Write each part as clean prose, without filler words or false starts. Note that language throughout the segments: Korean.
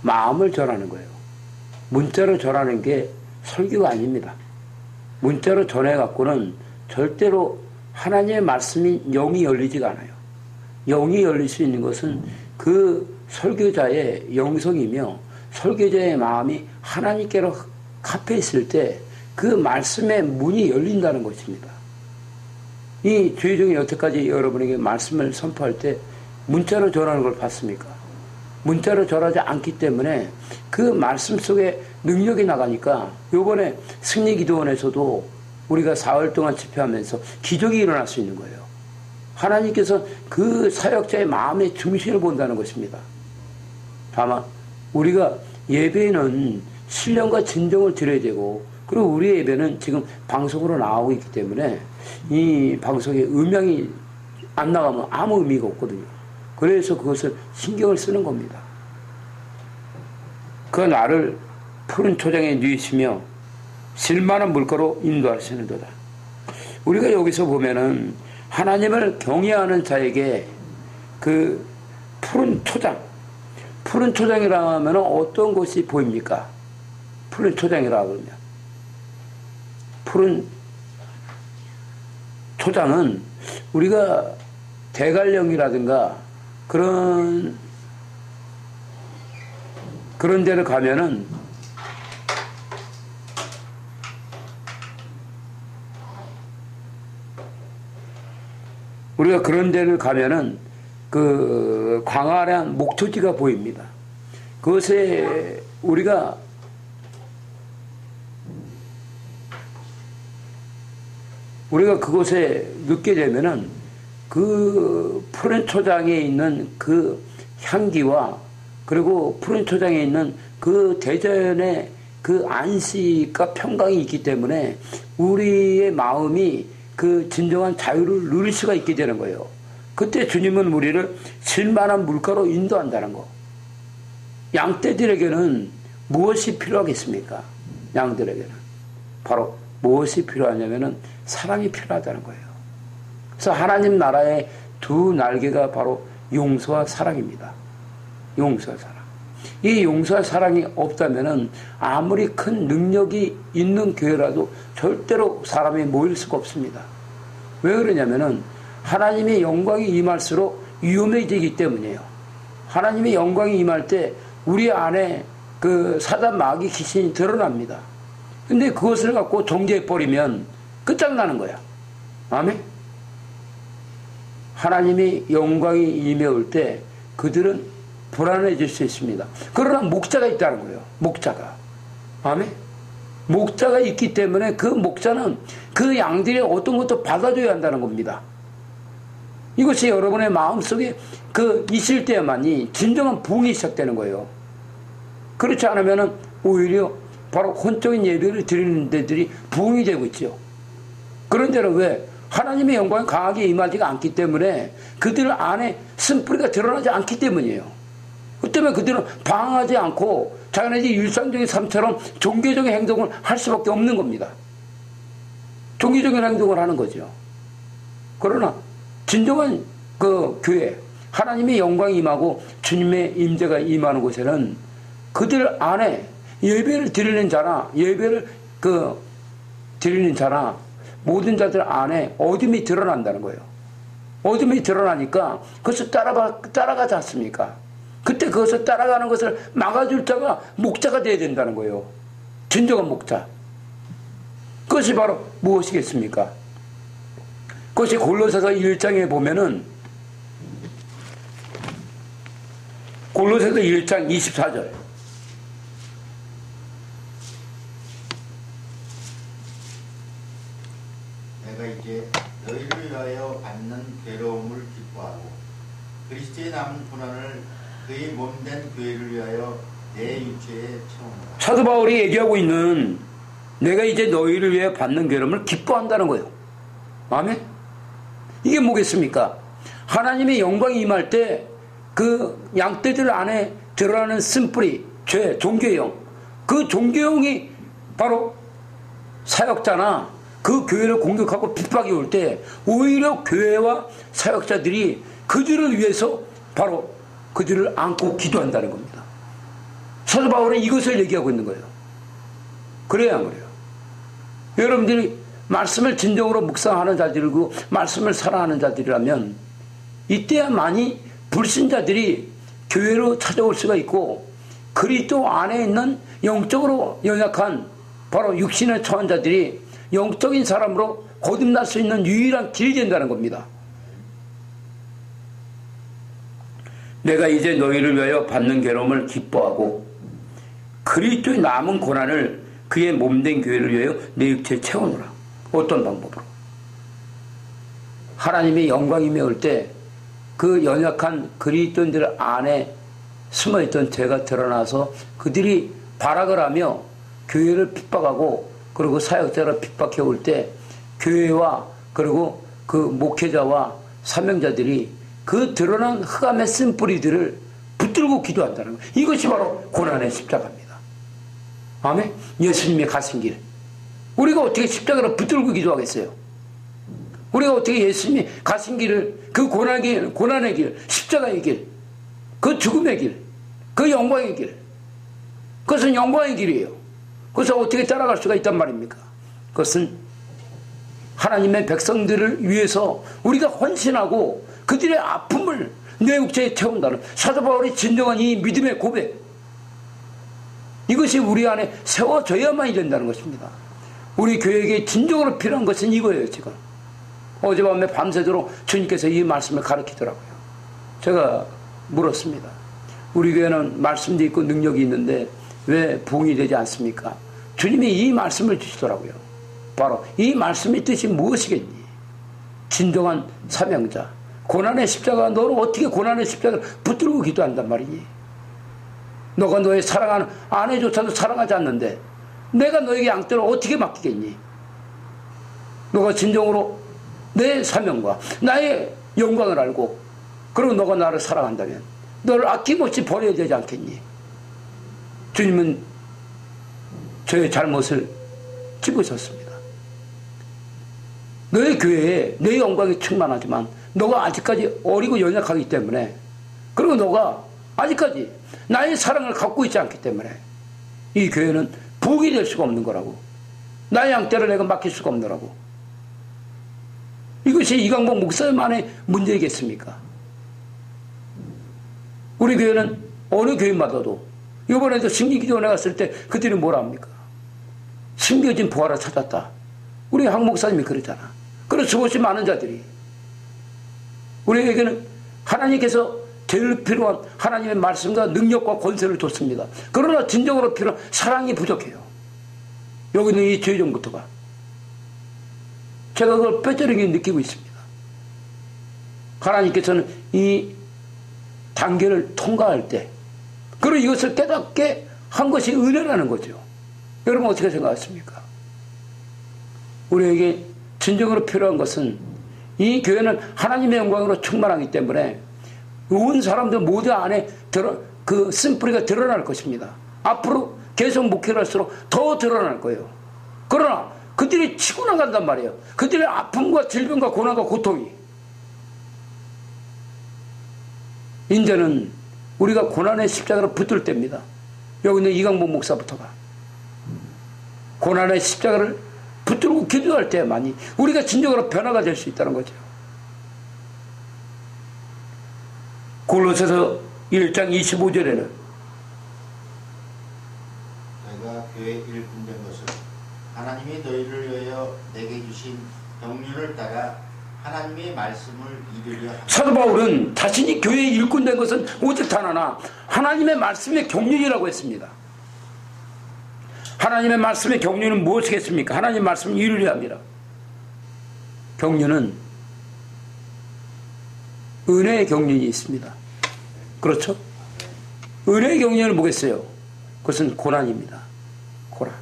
마음을 전하는 거예요. 문자로 전하는 게 설교가 아닙니다. 문자로 전해갖고는 절대로 하나님의 말씀이 영이 열리지가 않아요. 영이 열릴 수 있는 것은 그 설교자의 영성이며 설교자의 마음이 하나님께로 갚혀 있을 때 그 말씀의 문이 열린다는 것입니다. 이 주의종이 여태까지 여러분에게 말씀을 선포할 때 문자로 전하는 걸 봤습니까? 문자로 전하지 않기 때문에 그 말씀 속에 능력이 나가니까 요번에 승리기도원에서도 우리가 4월 동안 집회하면서 기적이 일어날 수 있는 거예요. 하나님께서 그 사역자의 마음의 중심을 본다는 것입니다. 다만 우리가 예배는 신령과 진정을 드려야 되고, 그리고 우리의 예배는 지금 방송으로 나오고 있기 때문에 이 방송에 음향이 안 나가면 아무 의미가 없거든요. 그래서 그것을 신경을 쓰는 겁니다. 그 나를 푸른 초장에 누이시며 실만한 물가로 인도하시는도다. 우리가 여기서 보면은 하나님을 경외하는 자에게 그 푸른 초장이라 하면 어떤 것이 보입니까? 푸른 초장이라 그러면 푸른 초장은 우리가 대관령이라든가 그런 데를 가면은 우리가 그런 데를 가면은 그 광활한 목토지가 보입니다. 그것에 우리가 그곳에 늦게 되면은 그 푸른 초장에 있는 그 향기와 그리고 푸른 초장에 있는 그 대자연의 그 안식과 평강이 있기 때문에 우리의 마음이 그 진정한 자유를 누릴 수가 있게 되는 거예요. 그때 주님은 우리를 실만한 물가로 인도한다는 거. 양떼들에게는 무엇이 필요하겠습니까? 양들에게는 바로 무엇이 필요하냐면은 사랑이 필요하다는 거예요. 그래서 하나님 나라의 두 날개가 바로 용서와 사랑입니다. 용서와 사랑. 이 용서와 사랑이 없다면은 아무리 큰 능력이 있는 교회라도 절대로 사람이 모일 수가 없습니다. 왜 그러냐면은 하나님의 영광이 임할수록 위험해지기 때문이에요. 하나님의 영광이 임할 때 우리 안에 그 사단 마귀 귀신이 드러납니다. 근데 그것을 갖고 정죄해버리면 끝장나는 거야. 아멘? 하나님의 영광이 임해올 때 그들은 불안해질 수 있습니다. 그러나 목자가 있다는 거예요. 목자가. 아멘? 목자가 있기 때문에 그 목자는 그 양들이 어떤 것도 받아줘야 한다는 겁니다. 이것이 여러분의 마음속에 그 있을 때만이 진정한 부흥이 시작되는 거예요. 그렇지 않으면 오히려 바로 혼적인 예배를 드리는 데들이 부흥이 되고 있죠. 그런데는 왜? 하나님의 영광이 강하게 임하지가 않기 때문에 그들 안에 쓴뿌리가 드러나지 않기 때문이에요. 그 때문에 그들은 방황하지 않고 자기네들이 일상적인 삶처럼 종교적인 행동을 할 수밖에 없는 겁니다. 종교적인 행동을 하는 거죠. 그러나 진정한 그 교회, 하나님의 영광이 임하고 주님의 임재가 임하는 곳에는 그들 안에 예배를 드리는 자나 모든 자들 안에 어둠이 드러난다는 거예요. 어둠이 드러나니까 그것을 따라가지 않습니까? 그때 그것을 따라가는 것을 막아줄 자가 목자가 되어야 된다는 거예요. 진정한 목자. 그것이 바로 무엇이겠습니까? 그것이 골로새서 1장에 보면은 골로새서 1장 24절. 내가 이제 너희를 위하여 받는 괴로움을 기뻐하고 그리스도의 남은 고난을 그의 몸된 교회를 위하여 내 육체에 채운다. 사도 바울이 얘기하고 있는 내가 이제 너희를 위해 받는 괴로움을 기뻐한다는 거예요. 아멘? 이게 뭐겠습니까? 하나님의 영광이 임할 때 그 양떼들 안에 드러나는 쓴뿌리, 죄, 종교형, 그 종교형이 바로 사역자나 그 교회를 공격하고 핍박이 올 때 오히려 교회와 사역자들이 그들을 위해서 바로 그들을 안고 기도한다는 겁니다. 사도 바울은 이것을 얘기하고 있는 거예요. 그래야 안 그래요? 여러분들이 말씀을 진정으로 묵상하는 자들이고 말씀을 사랑하는 자들이라면 이때야만이 불신자들이 교회로 찾아올 수가 있고 그리스도 안에 있는 영적으로 연약한 바로 육신에 처한 자들이 영적인 사람으로 거듭날 수 있는 유일한 길이 된다는 겁니다. 내가 이제 너희를 위하여 받는 괴로움을 기뻐하고 그리스도의 남은 고난을 그의 몸된 교회를 위하여 내 육체에 채우노라. 어떤 방법으로? 하나님의 영광이 올 때 그 연약한 그리스도인들 안에 숨어있던 죄가 드러나서 그들이 발악을 하며 교회를 핍박하고 그리고 사역자를 핍박해 올 때 교회와 그리고 그 목회자와 사명자들이 그 드러난 흑암의 쓴뿌리들을 붙들고 기도한다는 거예요. 이것이 바로 고난의 십자가입니다. 아멘? 예수님의 가신 길. 우리가 어떻게 십자가를 붙들고 기도하겠어요? 우리가 어떻게 예수님이 가신 길을 그 고난의 길, 십자가의 길, 그 죽음의 길, 그 영광의 길, 그것은 영광의 길이에요. 그것을 어떻게 따라갈 수가 있단 말입니까? 그것은 하나님의 백성들을 위해서 우리가 헌신하고 그들의 아픔을 내 육체에 채운다는 사도 바울이 진정한 이 믿음의 고백, 이것이 우리 안에 세워져야만이 된다는 것입니다. 우리 교회에게 진정으로 필요한 것은 이거예요. 지금 어젯밤에 밤새도록 주님께서 이 말씀을 가르치더라고요. 제가 물었습니다. 우리 교회는 말씀도 있고 능력이 있는데 왜 부흥이 되지 않습니까? 주님이 이 말씀을 주시더라고요. 바로 이 말씀의 뜻이 무엇이겠니? 진정한 사명자, 고난의 십자가, 너는 어떻게 고난의 십자가를 붙들고 기도한단 말이니? 너가 너의 사랑하는 아내조차도 사랑하지 않는데 내가 너에게 양떼를 어떻게 맡기겠니? 너가 진정으로 내 사명과 나의 영광을 알고 그리고 너가 나를 사랑한다면 너를 아낌없이 버려야 되지 않겠니? 주님은 저의 잘못을 찝으셨습니다. 너의 교회에 내 영광이 충만하지만 너가 아직까지 어리고 연약하기 때문에 그리고 너가 아직까지 나의 사랑을 갖고 있지 않기 때문에 이 교회는 부흥이 될 수가 없는 거라고. 나의 양떼를 내가 맡길 수가 없는 거라고. 이것이 이강복 목사만의 문제이겠습니까? 우리 교회는 어느 교회마다도 이번에도 승리기도원에 갔을 때 그들이 뭐라 합니까? 숨겨진 부활을 찾았다. 우리 한 목사님이 그러잖아. 그런 수없이 많은 자들이 우리에게는 하나님께서 제일 필요한 하나님의 말씀과 능력과 권세를 줬습니다. 그러나 진정으로 필요한 사랑이 부족해요. 여기는 이 죄정부터가 제가 그걸 뼈저리게 느끼고 있습니다. 하나님께서는 이 단계를 통과할 때 그리고 이것을 깨닫게 한 것이 은혜라는 거죠. 여러분 어떻게 생각하십니까? 우리에게 진정으로 필요한 것은 이 교회는 하나님의 영광으로 충만하기 때문에 온 사람들 모두 안에 그 쓴뿌리가 드러날 것입니다. 앞으로 계속 목회를 할수록 더 드러날 거예요. 그러나 그들이 치고 나간단 말이에요. 그들의 아픔과 질병과 고난과 고통이. 이제는 우리가 고난의 십자가를 붙들 때입니다. 여기 있는 이강복 목사부터가 고난의 십자가를 붙들고 기도할 때만이 우리가 진정으로 변화가 될 수 있다는 거죠. 골로새서 1장 25절에는 내가 교회 일꾼된 것은 하나님이 너희를 위하여 내게 주신 경륜을 따라 하나님의 말씀을 이루려 합니다. 사도 바울은 자신이 교회의 일꾼된 것은 오직 단 하나, 하나님의 말씀의 경륜이라고 했습니다. 하나님의 말씀의 경륜은 무엇이겠습니까? 하나님의 말씀을 이루려 합니다. 경륜은 은혜의 경륜이 있습니다. 그렇죠? 은혜의 경륜은 뭐겠어요? 그것은 고난입니다. 고난.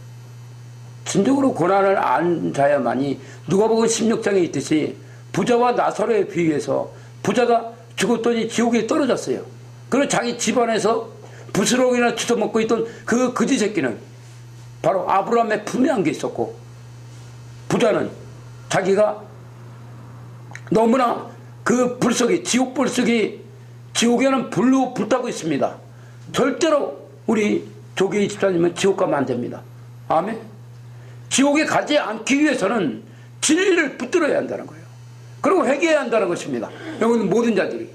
진정으로 고난을 안 자야만이 누가복음 16장에 있듯이 부자와 나사로에 비유해서 부자가 죽었더니 지옥에 떨어졌어요. 그리고 자기 집안에서 부스러기나 주워먹고 있던 그 거지 새끼는 바로 아브라함의 품에 안겨 있었고, 부자는 자기가 너무나 그 불속이, 지옥 불속이, 지옥에는 불로 불타고 있습니다. 절대로 우리 조계의 집사님은 지옥 가면 안 됩니다. 아멘. 지옥에 가지 않기 위해서는 진리를 붙들어야 한다는 거예요. 그리고 회개해야 한다는 것입니다. 여기는 모든 자들이.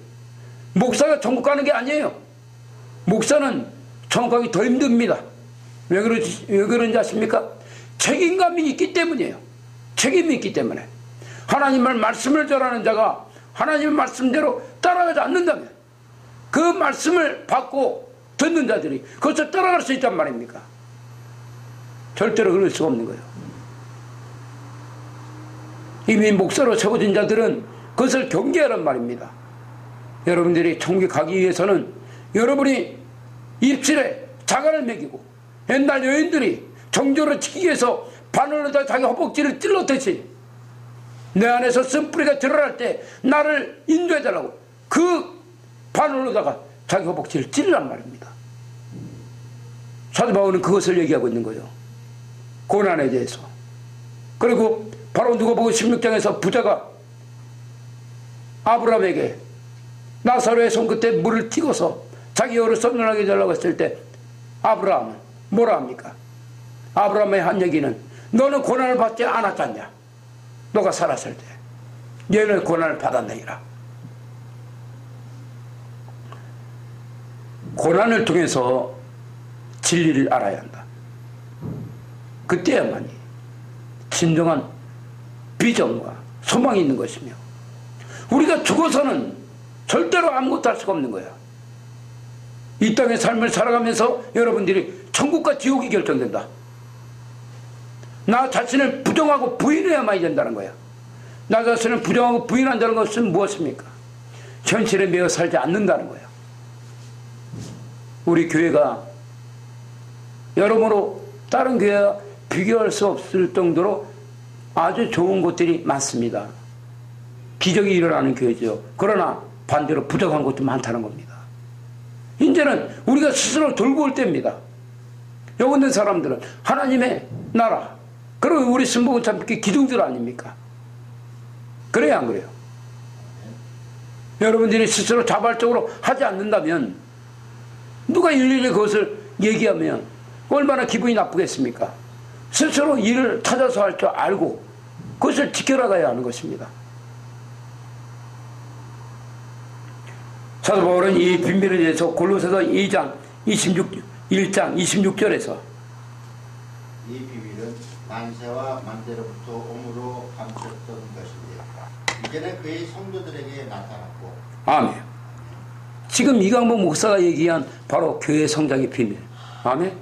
목사가 천국 가는 게 아니에요. 목사는 천국 가기 더 힘듭니다. 왜 그런지 아십니까? 책임감이 있기 때문이에요. 책임이 있기 때문에. 하나님의 말씀을 전하는 자가 하나님의 말씀대로 따라가지 않는다면 그 말씀을 받고 듣는 자들이 그것을 따라갈 수 있단 말입니까? 절대로 그럴 수가 없는 거예요. 이미 목사로 세워진 자들은 그것을 경계하란 말입니다. 여러분들이 천국에 가기 위해서는 여러분이 입술에 자갈을 매기고 옛날 여인들이 정조를 지키기 위해서 바늘로다 자기 허벅지를 찔렀듯이 내 안에서 쓴뿌리가 드러날 때 나를 인도해달라고 그 바늘로다가 자기 허벅지를 찔르란 말입니다. 사도 바울은 그것을 얘기하고 있는 거예요. 고난에 대해서. 그리고 바로 누가복음 16장에서 부자가 아브라함에게 나사로의 손끝에 물을 튀겨서 자기 여를 썸눈하게 해달라고 했을 때 아브라함은 뭐라 합니까? 아브라함의 한 얘기는 너는 고난을 받지 않았잖냐? 너가 살았을 때 얘는 고난을 받았느니라. 고난을 통해서 진리를 알아야 한다. 그때야만이 진정한 비전과 소망이 있는 것이며 우리가 죽어서는 절대로 아무것도 할 수가 없는 거야. 이 땅의 삶을 살아가면서 여러분들이 천국과 지옥이 결정된다. 나 자신을 부정하고 부인해야만이 된다는 거야. 나 자신을 부정하고 부인한다는 것은 무엇입니까? 현실에 매여 살지 않는다는 거야. 우리 교회가 여러모로 다른 교회와 비교할 수 없을 정도로 아주 좋은 곳들이 많습니다. 기적이 일어나는 교회죠. 그러나 반대로 부족한 것도 많다는 겁니다. 이제는 우리가 스스로 돌고 올 때입니다. 여기 있는 사람들은 하나님의 나라, 그리고 우리 신복은 참 기둥들 아닙니까? 그래야 안 그래요? 여러분들이 스스로 자발적으로 하지 않는다면 누가 일일이 그것을 얘기하면 얼마나 기분이 나쁘겠습니까? 스스로 일을 찾아서 할 줄 알고 그것을 지켜나가야 하는 것입니다. 사도 바울은 이 비밀에 대해서 골로새서 1장 26절에서 이 비밀은 만세와 만대로부터 오므로 감췄던 것인데 이제는 그의 성도들에게 나타났고. 아멘. 지금 이강복 목사가 얘기한 바로 교회 성장의 비밀. 아멘.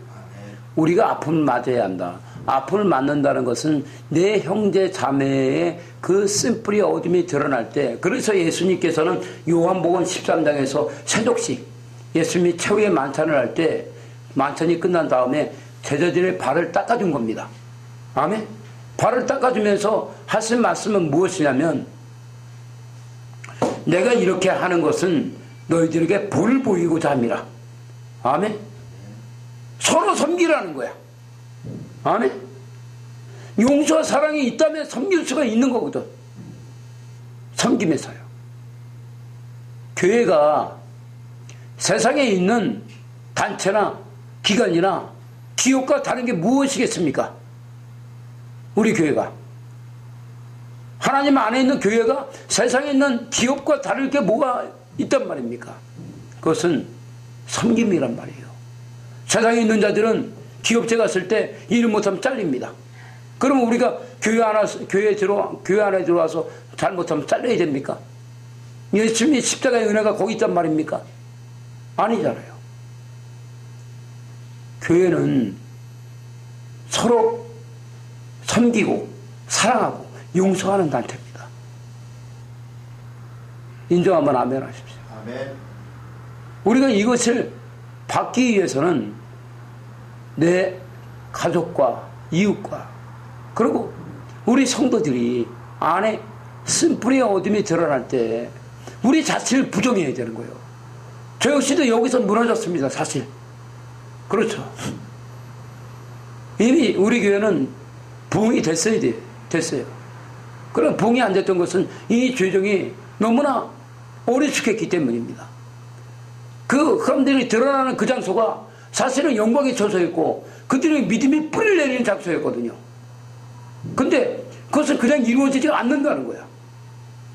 우리가 아픔을 맞아야 한다. 아픔을 맞는다는 것은 내 형제 자매의 그 쓴뿌리 어둠이 드러날 때, 그래서 예수님께서는 요한복음 13장에서 새독식 예수님이 최후의 만찬을 할 때 만찬이 끝난 다음에 제자들의 발을 닦아준 겁니다. 아멘. 발을 닦아주면서 하신 말씀은 무엇이냐면 내가 이렇게 하는 것은 너희들에게 볼을 보이고자 합니다. 아멘. 서로 섬기라는 거야. 아멘. 용서와 사랑이 있다면 섬길 수가 있는 거거든. 섬김에서요. 교회가 세상에 있는 단체나 기관이나 기업과 다른 게 무엇이겠습니까? 우리 교회가. 하나님 안에 있는 교회가 세상에 있는 기업과 다를 게 뭐가 있단 말입니까? 그것은 섬김이란 말이에요. 세상에 있는 자들은 기업체 갔을 때 일을 못하면 잘립니다. 그러면 우리가 교회 안에 들어와서 잘못하면 잘려야 됩니까? 예수님의 십자가의 은혜가 거기 있단 말입니까? 아니잖아요. 교회는 서로 섬기고 사랑하고 용서하는 단체입니다. 인정하면 아멘 하십시오. 아멘. 우리가 이것을 받기 위해서는 내 가족과 이웃과 그리고 우리 성도들이 안에 쓴뿌리의 어둠이 드러날 때 우리 자신을 부정해야 되는 거예요. 저 역시도 여기서 무너졌습니다. 사실. 그렇죠. 이미 우리 교회는 부흥이 됐어요. 그럼 부흥이 안 됐던 것은 이 죄정이 너무나 어리숙했기 때문입니다. 그 흠들이 드러나는 그 장소가 사실은 영광의 처소였고 그들의 믿음이 뿌리를 내리는 장소였거든요. 근데 그것은 그냥 이루어지지 않는다는 거야.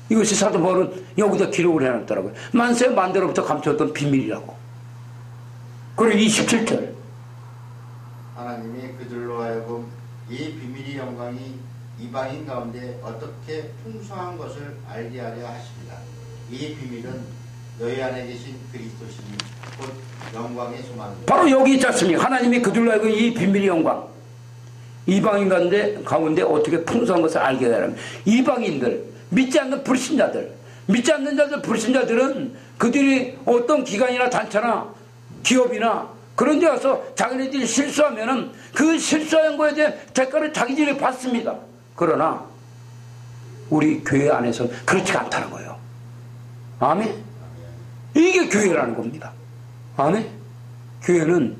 이것이 사도 바울은 여기다 기록을 해놨더라고요. 만세 만대로부터 감추었던 비밀이라고. 그리고 27절. 하나님이 그들로 하여금 이 비밀의 영광이 이방인 가운데 어떻게 풍성한 것을 알게 하려 하십니다. 이 비밀은 너희 안에 계신 그리스도시니 곧 영광의 소망입니다. 바로 여기 있지 않습니까? 하나님이 그들로 하여금 이 비밀의 영광, 이방인 가운데 어떻게 풍성한 것을 알게 하려면, 이방인들, 믿지 않는 불신자들, 믿지 않는 자들, 불신자들은 그들이 어떤 기관이나 단체나 기업이나 그런 데 가서 자기네들이 실수하면은 그 실수한 거에 대한 대가를 자기들이 받습니다. 그러나 우리 교회 안에서는 그렇지가 않다는 거예요. 아멘. 이게 교회라는 겁니다. 아멘. 교회는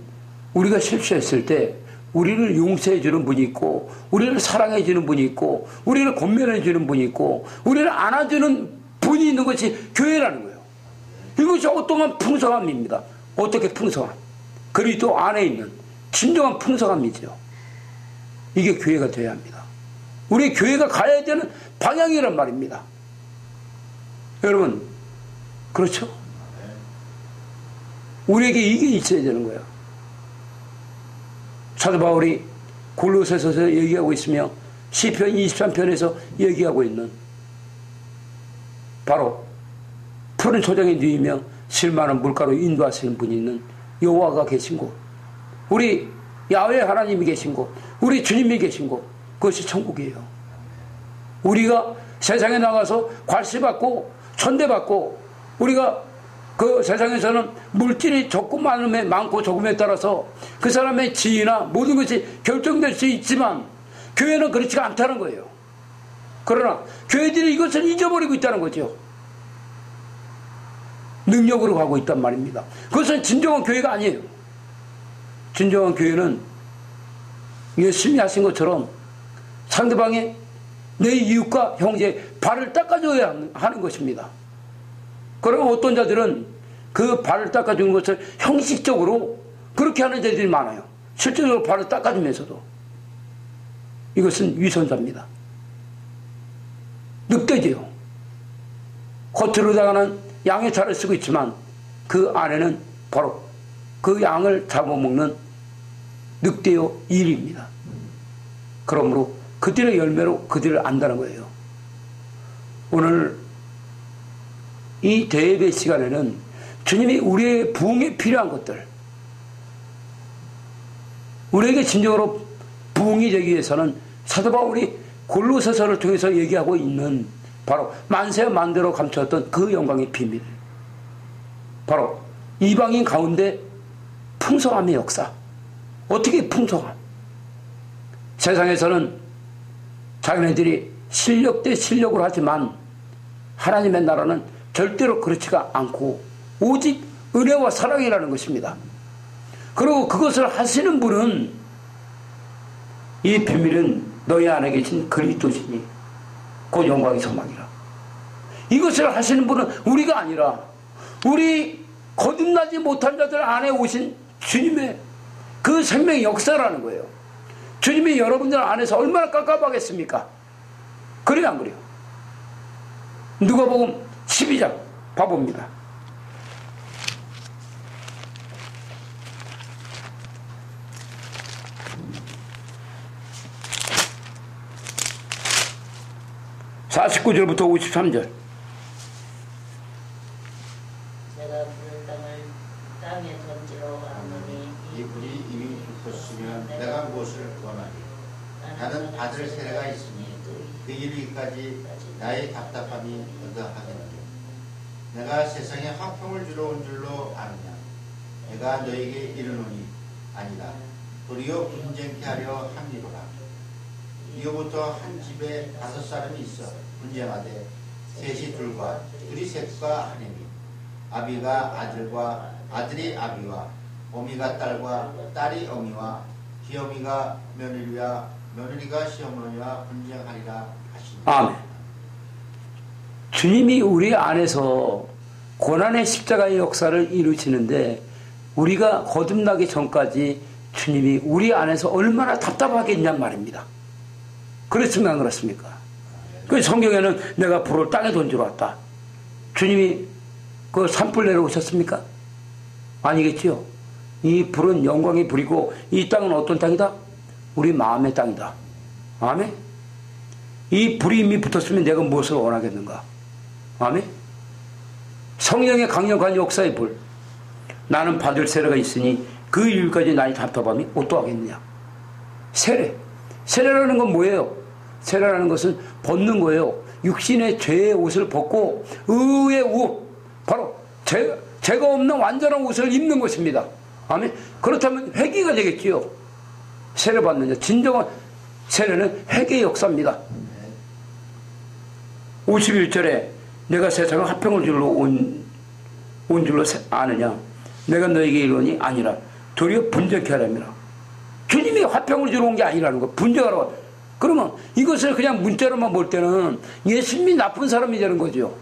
우리가 실수했을 때 우리를 용서해 주는 분이 있고, 우리를 사랑해 주는 분이 있고, 우리를 권면해 주는 분이 있고, 우리를 안아주는 분이 있는 것이 교회라는 거예요. 이것이 어떠한 풍성함입니다. 어떻게 풍성함? 그리스도 안에 있는 진정한 풍성함이죠. 이게 교회가 되어야 합니다. 우리 교회가 가야 되는 방향이란 말입니다. 여러분, 그렇죠? 우리에게 이게 있어야 되는 거예요. 사도 바울이 골로새서에서 얘기하고 있으며 시편 23편에서 얘기하고 있는 바로 푸른 초장에 누이며 실만한 물가로 인도하시는 분이 있는 여호와가 계신 곳, 우리 야훼 하나님이 계신 곳, 우리 주님이 계신 곳, 그것이 천국이에요. 우리가 세상에 나가서 괄시받고 천대받고, 우리가 그 세상에서는 물질이 적고 많고 적음에 따라서 그 사람의 지위나 모든 것이 결정될 수 있지만 교회는 그렇지가 않다는 거예요. 그러나 교회들이 이것을 잊어버리고 있다는 거죠. 능력으로 가고 있단 말입니다. 그것은 진정한 교회가 아니에요. 진정한 교회는 예수님이 하신 것처럼 상대방의 내 이웃과 형제의 발을 닦아줘야 하는 것입니다. 그러면 어떤 자들은 그 발을 닦아주는 것을 형식적으로 그렇게 하는 자들이 많아요. 실제적으로 발을 닦아주면서도. 이것은 위선자입니다. 늑대지요. 겉으로다가는 양의 살을 쓰고 있지만 그 안에는 바로 그 양을 잡아먹는 늑대요 일입니다. 그러므로 그들의 열매로 그들을 안다는 거예요. 오늘 이 대예배 시간에는 주님이 우리의 부흥에 필요한 것들, 우리에게 진정으로 부흥이 되기 위해서는 사도 바울이 골로새서를 통해서 얘기하고 있는 바로 만세와 만대로 감추었던 그 영광의 비밀, 바로 이방인 가운데 풍성함의 역사. 어떻게 풍성함? 세상에서는 자기네들이 실력 대 실력으로 하지만 하나님의 나라는 절대로 그렇지가 않고 오직 은혜와 사랑이라는 것입니다. 그리고 그것을 하시는 분은 이 비밀은 너희 안에 계신 그리스도시니 그 영광의 소망이라. 이것을 하시는 분은 우리가 아니라 우리 거듭나지 못한 자들 안에 오신 주님의 그 생명의 역사라는 거예요. 주님이 여러분들 안에서 얼마나 깝깝하겠습니까? 그래요, 안 그래요? 누가복음 12장 봐봅니다. (49절부터) (53절) 내가 불을 땅에 던지러 왔느니 이 불이 이미 붙었으면 내가 무엇을 원하리? 나는 받을 세례가 있으니 그 이르기까지 나의 답답함이 어떠하겠느냐? 내가 세상에 화평을 주러 온 줄로 아느냐? 내가 너에게 이르노니 아니라 도리어 분쟁케 하려 함이로라. 이후부터 한 집에 5사람이 있어 분쟁하되 셋이 둘과 둘이 셋과 하나니 아비가 아들과 아들이 아비와 어미가 딸과 딸이 어미와 시어미가 며느리와 며느리가 시어머니와 분쟁하리라 하시니. 아멘. 주님이 우리 안에서 고난의 십자가의 역사를 이루시는데 우리가 거듭나기 전까지 주님이 우리 안에서 얼마나 답답하겠냔 말입니다. 그렇습니까? 안 그렇습니까? 그 성경에는 내가 불을 땅에 던지러 왔다. 주님이 그 산불 내려오셨습니까? 아니겠지요. 이 불은 영광의 불이고 이 땅은 어떤 땅이다? 우리 마음의 땅이다. 아멘? 이 불이 이미 붙었으면 내가 무엇을 원하겠는가? 아멘? 성령의 강력한 역사의 불. 나는 받을 세례가 있으니 그 일까지 나의 답답함이 어떠하겠느냐? 세례. 세례라는 건 뭐예요? 세례라는 것은 벗는 거예요. 육신의 죄의 옷을 벗고 의의 옷, 바로 죄가 없는 완전한 옷을 입는 것입니다. 아멘. 그렇다면 회개가 되겠지요. 세례 받는 자, 진정한 세례는 회개의 역사입니다. 51절에 내가 세상을 화평을 줄로 온 줄로 아느냐? 내가 너에게 이르노니 아니라 도리어 분쟁케 하려니라. 주님이 화평을 주러 온 게 아니라는 거. 분쟁하러. 그러면 이것을 그냥 문자로만 볼 때는 예수님이 나쁜 사람이 되는 거죠.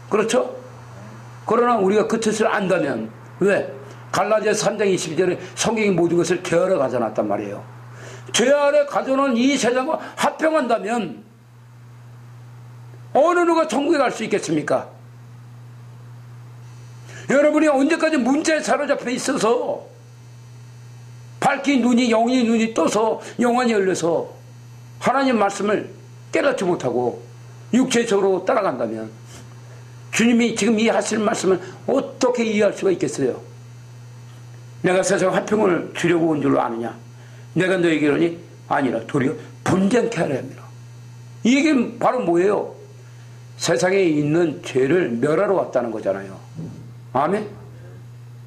그렇죠? 그러나 우리가 그 뜻을 안다면 왜? 갈라디아서 3장 22절에 성경이 모든 것을 죄 아래 가져놨단 말이에요. 죄 아래 가져놓은 이 세상과 화평한다면 어느 누가 천국에 갈 수 있겠습니까? 여러분이 언제까지 문자에 사로잡혀 있어서 밝힌 눈이 영의 눈이 떠서 영안이 열려서 하나님 말씀을 깨닫지 못하고 육체적으로 따라간다면 주님이 지금 이 하실 말씀을 어떻게 이해할 수가 있겠어요? 내가 세상 화평을 주려고 온 줄로 아느냐? 내가 너에게 이르니 아니라 도리어 분쟁케 하려 합니다. 이 얘기는 바로 뭐예요? 세상에 있는 죄를 멸하러 왔다는 거잖아요. 아멘?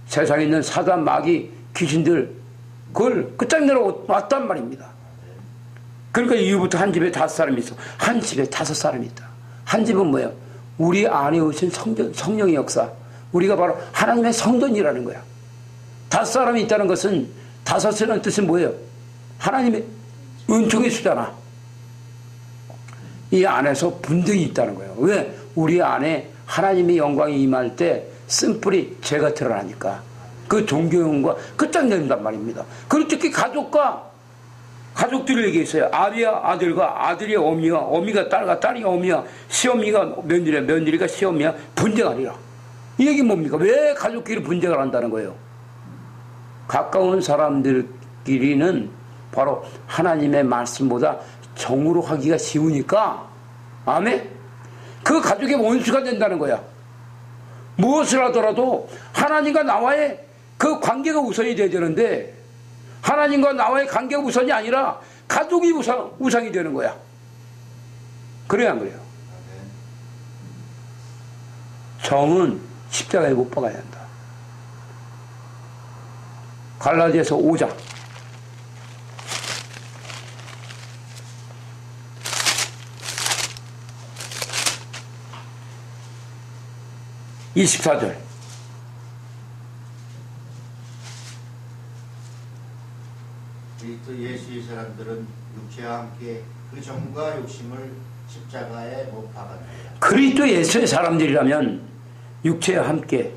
세상에 있는 사단, 마귀, 귀신들 그걸 끝장내러 왔단 말입니다. 그러니까 이후부터 한 집에 5사람이 있어. 한 집에 5사람이 있다. 한 집은 뭐예요? 우리 안에 오신 성령의 역사. 우리가 바로 하나님의 성전이라는 거야. 5사람이 있다는 것은 5이라는 뜻은 뭐예요? 하나님의 은총의 수잖아. 이 안에서 분쟁이 있다는 거예요. 왜? 우리 안에 하나님의 영광이 임할 때 쓴뿌리 죄가 드러나니까 그 종교형과 끝장낸단 말입니다. 그리고 특히 가족들을 얘기했어요. 아비야 아들과 아들이 어미와 어미가 딸과 딸이 어미야 시어미가 며느리야 며느리가 시어미야 분쟁하리라. 이 얘기 뭡니까? 왜 가족끼리 분쟁을 한다는 거예요? 가까운 사람들끼리는 바로 하나님의 말씀보다 정으로 하기가 쉬우니까 아멘? 그 가족의 원수가 된다는 거야. 무엇을 하더라도 하나님과 나와의 그 관계가 우선이 돼야 되는데 하나님과 나와의 관계가 우선이 아니라 가족이 우상이 되는 거야. 그래야 안 그래요? 정은 십자가에 못 박아야 한다. 갈라디아서 5장 24절. 그리스도 예수의 사람들은 육체와 함께 그 정과 욕심을 십자가에 못 박았느니라. 그리스도 예수의 사람들이라면 육체와 함께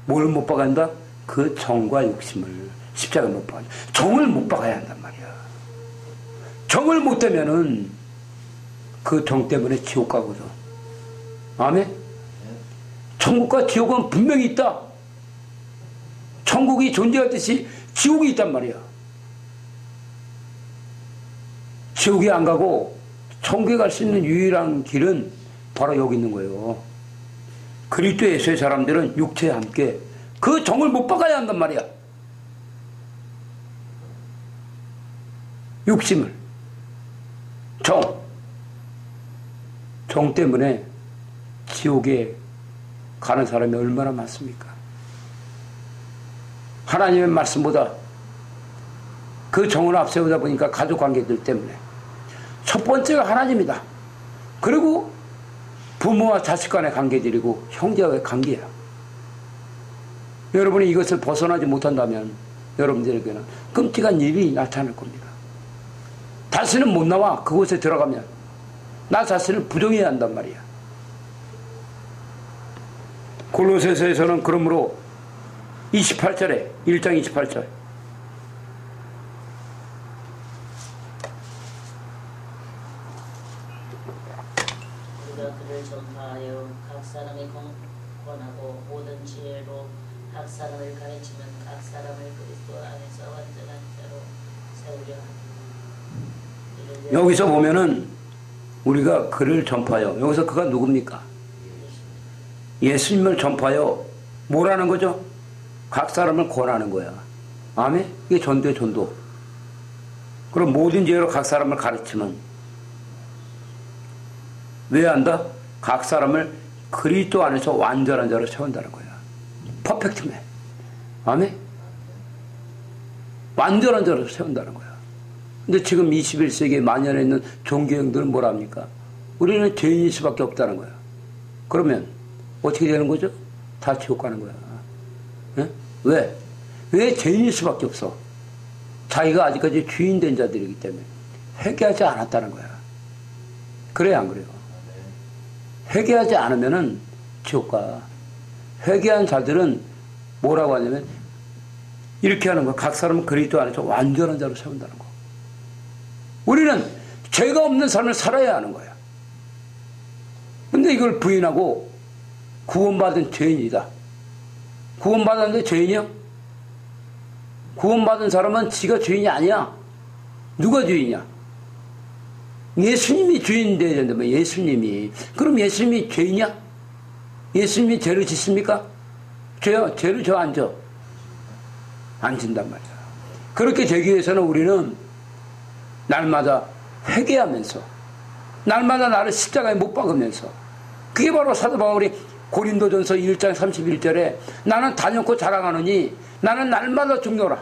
뭘 못 박았다? 그 정과 욕심을 십자가에 못 박았다. 정을 못 박아야 한단 말이야. 정을 못 되면은 그 정 때문에 지옥 가거든. 아멘? 천국과 지옥은 분명히 있다. 천국이 존재하듯이 지옥이 있단 말이야. 지옥에 안 가고 천국에 갈 수 있는 유일한 길은 바로 여기 있는 거예요. 그리스도 예수의 사람들은 육체와 함께 그 정을 못 박아야 한단 말이야. 욕심을. 정 때문에 지옥에 가는 사람이 얼마나 많습니까? 하나님의 말씀보다 그 정을 앞세우다 보니까 가족관계들 때문에 첫 번째가 하나님이다. 그리고 부모와 자식 간의 관계들이고 형제와의 관계야. 여러분이 이것을 벗어나지 못한다면 여러분들에게는 끔찍한 일이 나타날 겁니다. 다시는 못 나와. 그곳에 들어가면 나 자신을 부정해야 한단 말이야. 골로새서에서는 그러므로 28절에 1장 28절. 우리가 그를 전파하여 각 사람이 권하고 모든 지혜로 각 사람을 가르치면 각 사람을 그리스도 안에서 완전한 자로 세우려 하니. 여기서 보면은 우리가 그를 전파하여, 여기서 그가 누굽니까? 예수님을 전파하여 뭐라는 거죠? 각 사람을 권하는 거야. 아멘? 이게 전도의 전도. 그럼 모든 지혜로 각 사람을 가르치면 왜 한다? 각 사람을 그리스도 안에서 완전한 자로 세운다는 거야. 퍼펙트맨. 아멘? 완전한 자로 세운다는 거야. 근데 지금 21세기에 만연해 있는 종교형들은 뭐라 합니까? 우리는 죄인일 수밖에 없다는 거야. 그러면 어떻게 되는 거죠? 다 지옥 가는 거야. 예? 왜? 왜 죄인일 수밖에 없어? 자기가 아직까지 주인 된 자들이기 때문에 회개하지 않았다는 거야. 그래야 안 그래요? 회개하지 않으면은 지옥 가. 회개한 자들은 뭐라고 하냐면 이렇게 하는 거야. 각 사람은 그리스도 안에서 완전한 자로 세운다는 거. 우리는 죄가 없는 삶을 살아야 하는 거야. 근데 이걸 부인하고 구원받은 죄인이다. 구원받았는데 죄인이요? 구원받은 사람은 지가 죄인이 아니야. 누가 죄인이야? 예수님이 죄인 되어야 된다면 예수님이. 그럼 예수님이 죄인이야? 예수님이 죄를 짓습니까? 죄를 저 안 져. 안 진단 말이야. 그렇게 되기 위해서는 우리는 날마다 회개하면서 날마다 나를 십자가에 못 박으면서 그게 바로 사도 바울이 고린도전서 1장 31절에 나는 단연코 자랑하노니 나는 날마다 죽노라.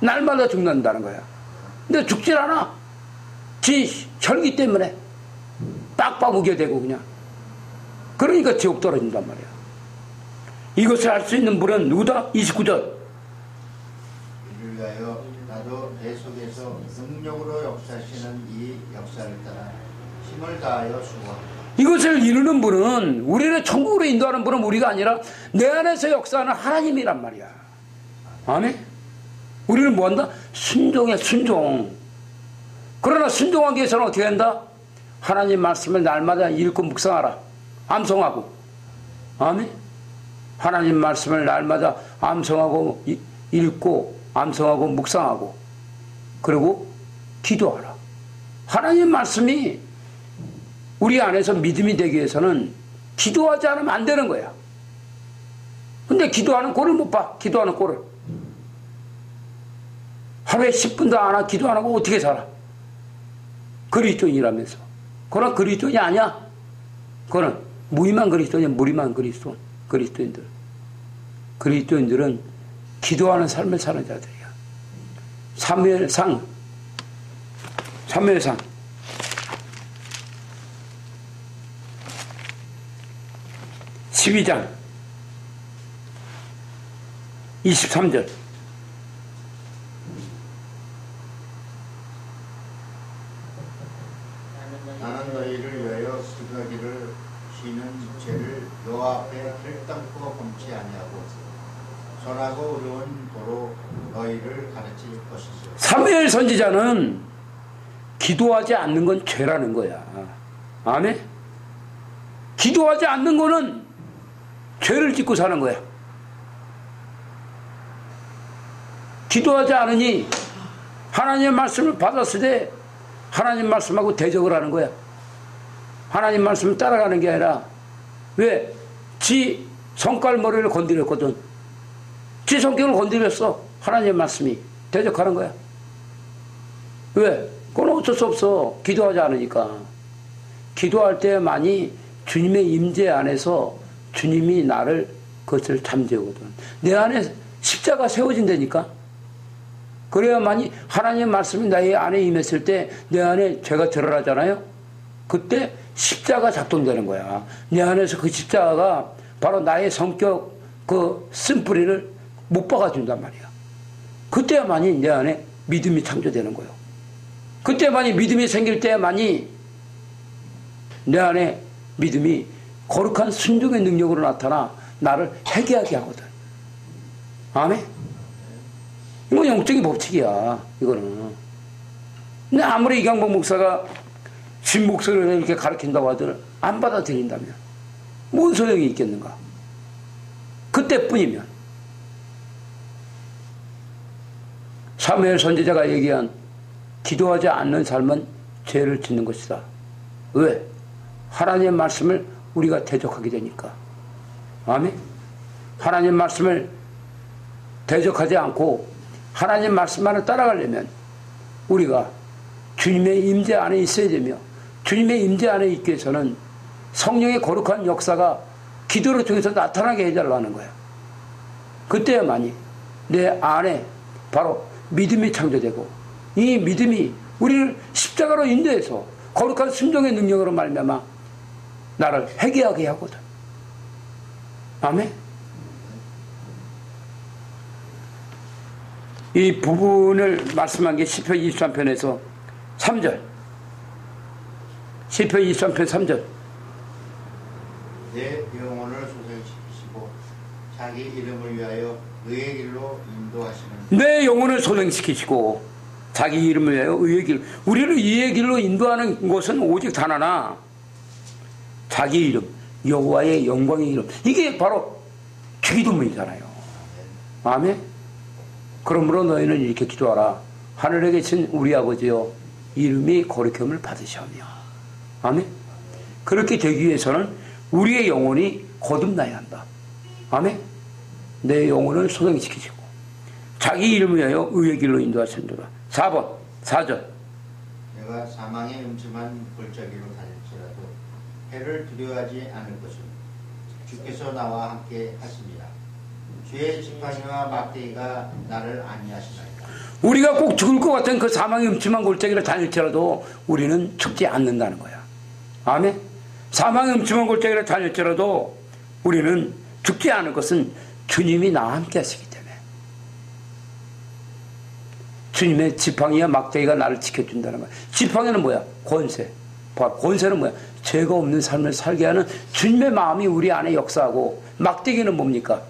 날마다 죽는다는 거야. 근데 죽질 않아. 지 혈기 때문에 빡빡 우겨대고 그냥. 그러니까 지옥 떨어진단 말이야. 이것을 알 수 있는 분은 누구다? 29절. 이를 위하여 나도 내 속에서 능력으로 역사하시는 이 역사를 따라 힘을 다하여 수고합니다. 이것을 이루는 분은, 우리를 천국으로 인도하는 분은 우리가 아니라 내 안에서 역사하는 하나님이란 말이야. 아멘? 우리는 뭐한다? 순종해, 순종. 그러나 순종하기 위해서는 어떻게 한다? 하나님 말씀을 날마다 읽고 묵상하라. 암송하고. 아멘? 하나님 말씀을 날마다 암송하고 읽고 암송하고 묵상하고 그리고 기도하라. 하나님 말씀이 우리 안에서 믿음이 되기 위해서는 기도하지 않으면 안 되는 거야. 근데 기도하는 꼴을 못 봐. 기도하는 꼴을. 하루에 10분도 안 하고 기도 안 하고 어떻게 살아? 그리스도인이라면서. 그러나 그리스도인이 아니야. 그거는 무의만 그리스도인이야. 무리만 그리스도인들. 그리스도인들은 기도하는 삶을 사는 자들이야. 사무엘상 12장 23절. 나는 너희를 위하여 수고하기를 쉬는 죄를 여호와 앞에 결단코 범치 아니하고 선하고 어려운 도로 너희를 가르칠 것이죠. 사무엘 선지자는 기도하지 않는 건 죄라는 거야. 아멘? 기도하지 않는 거는 죄를 짓고 사는 거야. 기도하지 않으니 하나님의 말씀을 받았을 때 하나님 말씀하고 대적을 하는 거야. 하나님 말씀을 따라가는 게 아니라, 왜? 지 성깔머리를 건드렸거든. 지 성격을 건드렸어. 하나님의 말씀이 대적하는 거야. 왜? 그건 어쩔 수 없어. 기도하지 않으니까. 기도할 때만이 주님의 임재 안에서 주님이 나를 그것을 잠재우거든. 내 안에 십자가 세워진다니까. 그래야만이 하나님의 말씀이 나의 안에 임했을 때 내 안에 죄가 드러나잖아요. 그때 십자가 작동되는 거야. 내 안에서 그 십자가가 바로 나의 성격 그 쓴뿌리를 못 박아준단 말이야. 그때야만이 내 안에 믿음이 창조되는 거예요. 그때만이 믿음이 생길 때만이 내 안에 믿음이 거룩한 순종의 능력으로 나타나 나를 회개하게 하거든. 아멘? 이건 영적인 법칙이야, 이거는. 근데 아무리 이강복 목사가 진 목소리를 이렇게 가르친다고 하더라도 안 받아들인다면 뭔 소용이 있겠는가? 그때뿐이면. 사무엘 선지자가 얘기한 기도하지 않는 삶은 죄를 짓는 것이다. 왜? 하나님의 말씀을 우리가 대적하게 되니까. 아멘? 하나님 말씀을 대적하지 않고 하나님 말씀만을 따라가려면 우리가 주님의 임재 안에 있어야 되며, 주님의 임재 안에 있기 위해서는 성령의 거룩한 역사가 기도를 통해서 나타나게 해달라는 거야. 그때야만이 내 안에 바로 믿음이 창조되고, 이 믿음이 우리를 십자가로 인도해서 거룩한 순종의 능력으로 말미암아 나를 회개하게 하거든. 아멘. 이 부분을 말씀한 게 시편 23편에서 3절. 시편 23편 3절. 내 영혼을 소생시키시고 자기 이름을 위하여 의의 길로 인도하시는. 내 영혼을 소생시키시고 자기 이름을 위하여 의의 길. 우리를 의의 길로 인도하는 것은 오직 단 하나. 자기 이름, 여호와의 영광의 이름. 이게 바로 주기도문이잖아요. 아멘. 그러므로 너희는 이렇게 기도하라. 하늘에 계신 우리 아버지여, 이름이 거룩함을 받으시오며. 아멘. 그렇게 되기 위해서는 우리의 영혼이 거듭나야 한다. 아멘. 내 영혼을 소생시키시고 자기 이름을 위하여 의의 길로 인도하시는도다. 4번 4절. 내가 사망의 음침한 골짜기로 다닐지라도 해를 두려워하지 않을 것은 주께서 나와 함께 하십니다. 주의 지팡이와 막대기가 나를 안위하시나이다. 우리가 꼭 죽을 것 같은 그 사망의 음침한 골짜기를 다닐지라도 우리는 죽지 않는다는 거야. 아멘. 사망의 음침한 골짜기를 다닐지라도 우리는 죽지 않을 것은 주님이 나와 함께 하시기 때문에. 주님의 지팡이와 막대기가 나를 지켜준다는 거야. 지팡이는 뭐야? 권세. 권세는 뭐야? 죄가 없는 삶을 살게 하는 주님의 마음이 우리 안에 역사하고, 막대기는 뭡니까?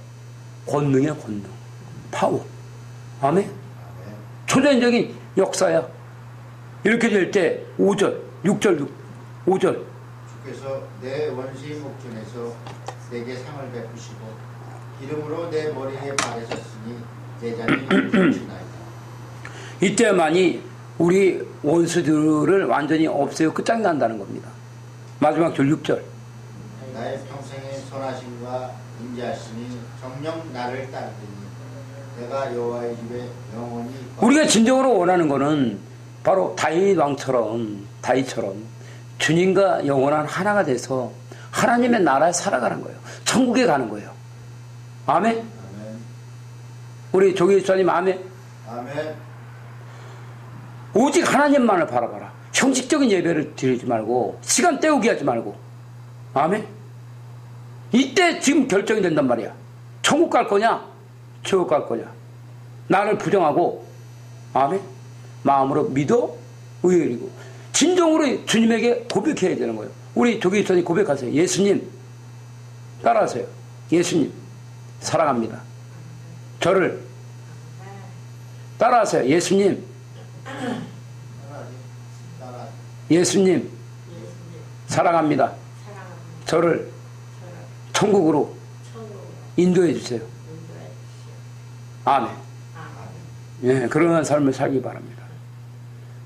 권능이야, 권능. 파워. 아멘. 초전적인 역사야. 이렇게 될 때 5절, 6절, 5절. 주께서 내 원시 목전에서 내게 상을 베푸시고 기름으로 내 머리에 바르셨으니 내 잔이 넘치나이다. 이때만이 우리 원수들을 완전히 없애고 끝장난다는 겁니다. 마지막 절 6절. 나의 평생의 선하심과 인자하심이 정녕 나를 따르더니 내가 여호와의 집에 영원히. 우리가 진정으로 원하는 것은 바로 다윗 왕처럼, 다윗처럼 주님과 영원한 하나가 돼서 하나님의 나라에 살아가는 거예요. 천국에 가는 거예요. 아멘. 아멘. 우리 조교수님 아멘. 아멘. 오직 하나님만을 바라봐라. 형식적인 예배를 드리지 말고, 시간 때우기 하지 말고. 아멘. 이때 지금 결정이 된단 말이야. 천국 갈 거냐, 지옥 갈 거냐. 나를 부정하고, 아멘. 마음으로 믿어 의리고 진정으로 주님에게 고백해야 되는 거예요. 우리 조교수님 고백하세요. 예수님 따라하세요. 예수님 사랑합니다. 저를 따라하세요. 예수님, 예수님 사랑합니다. 저를 천국으로 인도해 주세요. 아멘. 예, 그러한 삶을 살기 바랍니다.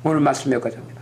오늘 말씀 여기까지 합니다.